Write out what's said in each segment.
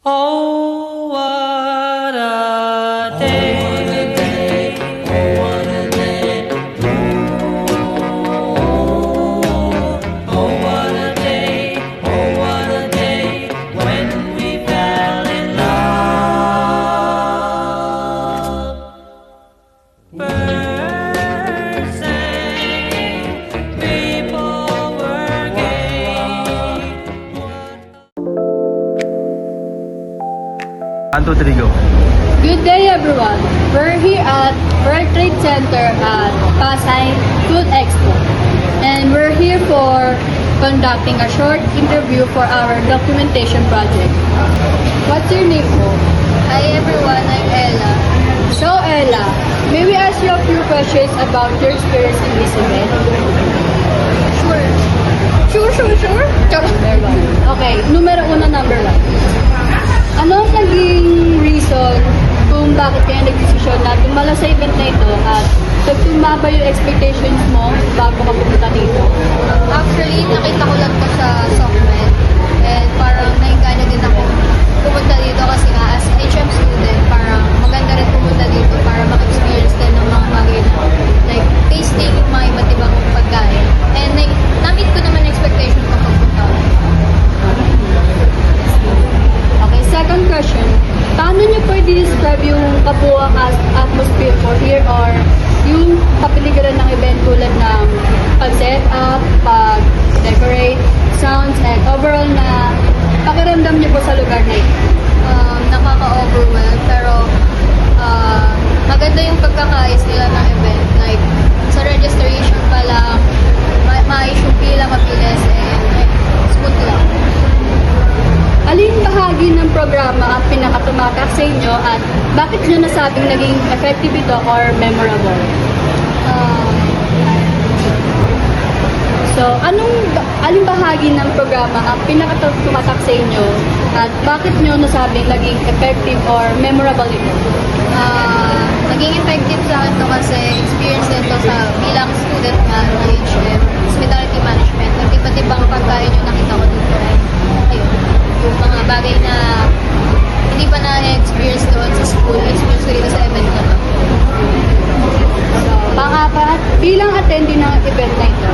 Oh, what a day. Oh, what a day. Oh, what a day. Oh, what a day when we fell in love. Birds sang, people were gay. 1, 2, 3, go. Good day everyone. We're here at World Trade Center at Pasay Food Expo. And we're here for conducting a short interview for our documentation project. What's your name po? Hi everyone, I'm Ella. So Ella, may we ask you a few questions about your experience in this event? Sure. Okay, numero 1, number 1. Ano ang naging reason kung bakit kayo nag-desisyon na tumala sa event na ito at tumaba yung expectations mo bago ka pumunta dito? Actually, nakita ko lang to sa Sockman and parang naingganyo din ako pumunta dito kasi nga as HM student, parang maganda rin pumunta dito para maka-experience din ng mga bagay na like tasting mga iba't ibang pagkain. And like, na-meet ko naman expectation ko pagpunta. Okay, second question. Paano niyo pwede describe yung kabuuang atmosphere for here or yung kapiligiran ng event tulad ng pag-set up, pag-decorate, sounds, and overall na pakiramdam niyo po sa lugar na ito? Nakaka-overwhelm pero maganda yung pagkakayos nila ng event. Like, sa registration pa lang, maayos yung pila, mabilis, and like, smooth lang. Aling bahagi ng programa ang pinakatumatak sa inyo at bakit nyo nasabing naging effective ito or memorable? So, aling bahagi ng programa ang pinakatumatak sa inyo at bakit nyo nasabing naging effective or memorable ito? Naging effective sa akin to kasi experience nito sa bilang student nga ng HM, hospitality management, at iba't ibang pagkain yung nakita ko dito. Ayun, yung mga bagay na hindi pa na-experience doon sa school, experience ko dito sa event na to. So, pang-apat, bilang attendee ng event na ito,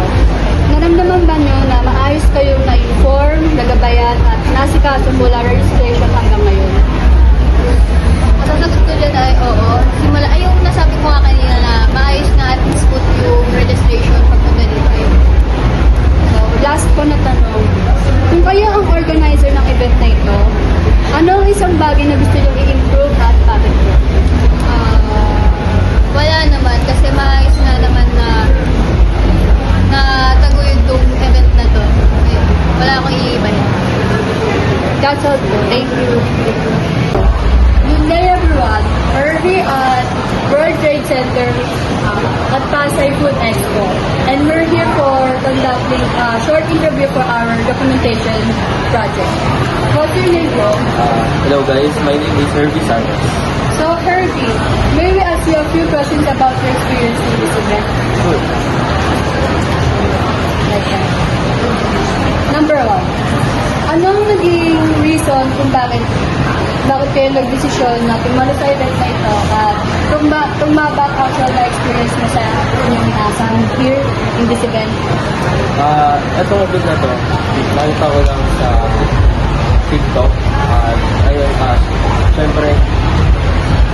naramdaman ba nyo na maayos kayong na-inform, nagabayan at nasikaso mula registration hanggang ngayon? Masasagot ko dyan ay oo. Simula, ay yung nasabi ko nga kanina na maayos na at smooth yung registration pagpunta dito. So, last ko na tanong, kung kayo ang organizer ng event na ito, ano ang isang bagay na gusto nyo i-improve at bakit po? Wala naman kasi maayos nga naman na taguyod tong event na to. Ayun, wala akong iibahin. That's all po. Thank you. Good day everyone. We're here at World Trade Center at Pasay Food Expo. And we're here for conducting a short interview for our documentation project. What's your name po? Hello guys, my name is Herbie Santos. So Herbie, may we ask you a few questions about your experience in this event? Sure. Okay. Number 1. Anong naging reason kung bakit kayo nag-desisyon na tumalo sa event na ito at tumaba ang actual na experience mo sa inyong inasam here in this event? Itong event na to, nakita ko lang sa TikTok at ayun, syempre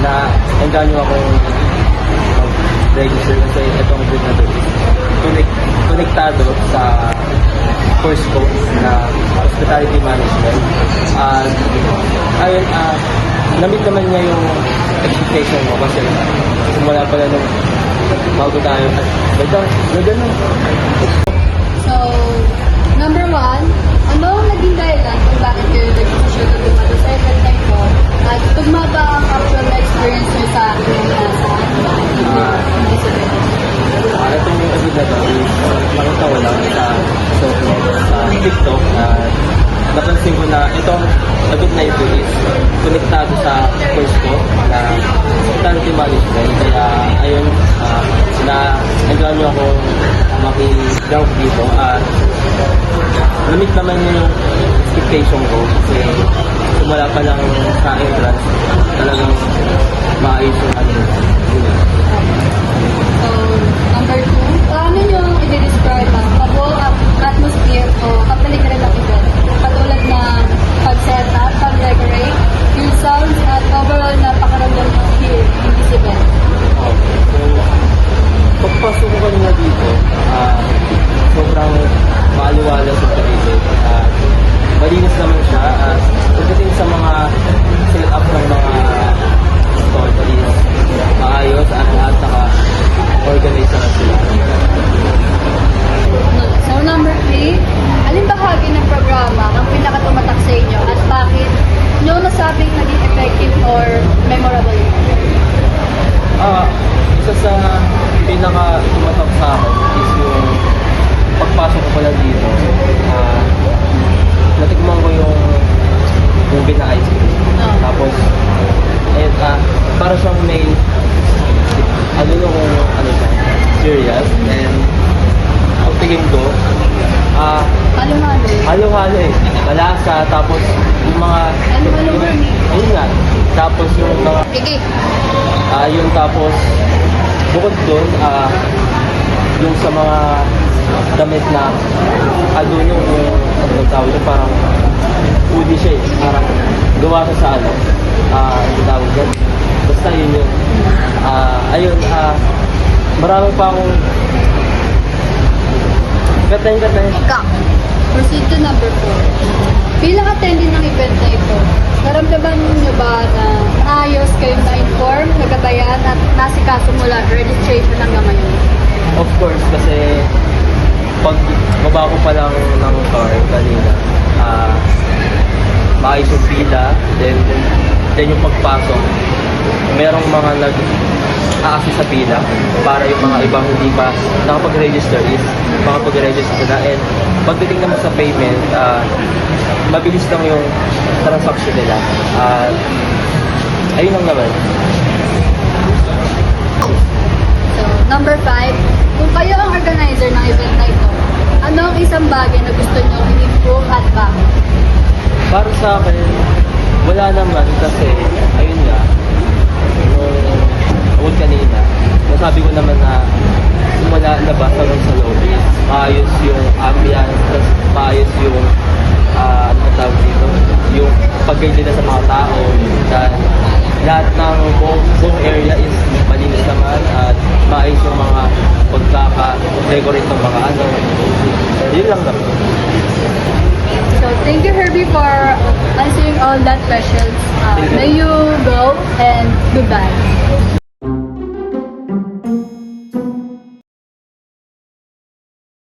na-engganyo ako mag-register kasi itong event na to is konektado sa course ko na hospitality management at ayun, na-meet naman niya yung expectation ko kasi simula pala nung bago tayo at gano'n. So, number 1, ano ang naging dahilan kung bakit kayo nag-desisyon na tumalo sa event na ito at tumaba ang actual na experience nyo sa inyong inasam in this event? Itong event na to is nakita ko lang sa TikTok at napansin ko na itong event na ito is konektado sa course ko na hospitality management kaya ayun, na-enjoy nyo ako maki-jump dito at na-meet naman yung expectation ko kasi simula pa lang sa entrance, talagang maayos yung ano. Yun. So, number 2, paano nyo i-describe ang kabuo atmosphere o kapaligiran ng event? Katulad ng pag-setup, pag-decorate, yung sounds, at overall na pakaramdam ng here in this event. So, pagpasok ko kanina dito, sobrang maaliwala sa paligid. Malinis naman siya. Pagdating sa mga set-up ng mga stall, maayos at lahat naka-organize na sila. So, number 3, alin bahagi ng programa ang pinakatumatak sa inyo at bakit nyo nasabing naging effective or memorable? Isa sa pinaka-tumatak sa akin is yung pagpasok ko pala dito. Natikman ko yung ube na ice cream. Tapos, ayun, para siyang may, ano kung ano siya, serious. And, ang tingin ko, Halo-halo. halo-halo eh. Malasa, tapos yung mga, Halo-halo burning. ayun nga. Tapos yung mga, Sige. yun tapos, bukod doon, yung sa mga damit na aluno yung ang tawag doon, parang hoodie siya eh. Parang gawa siya sa ano, ang tawag doon. Basta yun yun. Ayun, marami pa akong katay. Ikaw. Proceed to number 4. Bilang attendee ng event na ito, naramdaman niyo ba na maayos kayong na-inform, nagabayan at nasikaso mula registration hanggang ngayon? Of course, kasi pag baba ko pa lang ng car kanina, maayos yung pila, then yung pagpasok, merong mga nag-a-assist sa pila para yung mga ibang hindi pa nakapag-register is makapag-register na. And pagdating naman sa payment, mabilis lang yung transaction nila. Ayun lang naman. So, number 5, kung kayo ang organizer ng event na ito, ano ang isang bagay na gusto nyo i-improve at bakit? Para sa akin, wala naman kasi, ayun nga, yung award kanina, nasabi ko naman na simula labas hanggang sa loob, maayos yung ambience, tapos maayos yung, ano tawag dito, yung pag-guide nila sa mga tao, dahil lahat ng buong area is malinis naman at maayos yung mga pagkaka-decorate ng mga ano. Yun lang naman. So, thank you Herbie for answering all that questions. May you go and goodbye.